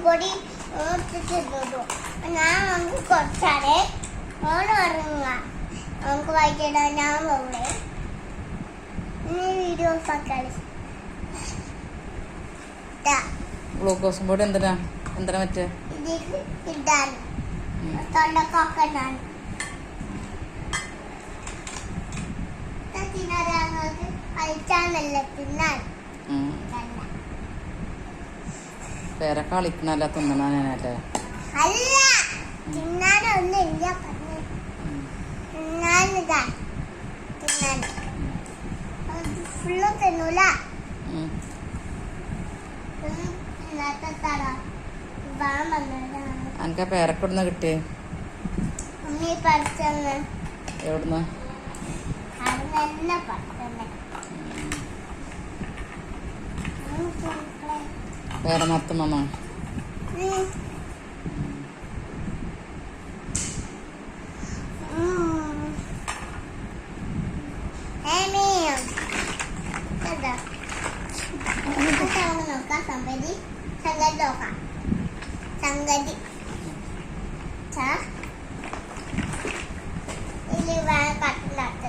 പൊടി ഇട്ടിട്ടുള്ളൂ. ഞാൻ നമുക്ക് കുറച്ചാലേ ഓണം ഇറങ്ങുക. നമുക്ക് വായിച്ചിടാൻ ഞാൻ പോകണേ. വീഡിയോസ് ആക്കാളി ഗ്ലൂക്കോസും പൊടി എന്തിനാ മറ്റേ ഇടാൻ തൊണ്ടക്കൊക്കെ ഇടാൻ തിന്നാൻ കഴിച്ചാന്നല്ല തിന്നാൻ പേരെ കളിക്കണല്ല തിന്നണല്ലേ അല്ല തിന്നാനൊന്നും ഇല്ല പറഞ്ഞു തിന്നാനിതാ തിന്നാൻ ഫുള്ള് തിന്നൂല അനക്ക് പേരക്കൊടുന്ന കിട്ടിയേ ഉമ്മി പറിച്ചെന്ന് എവിടുന്ന് അവിടുന്ന് പറിച്ചെന്ന് വേറെ നടത്തുമ്മ നോക്കാം സംഗതി സംഗതി നോക്കാം സംഗതി ഇതിൽ വേണം കട്ടിലാത്ത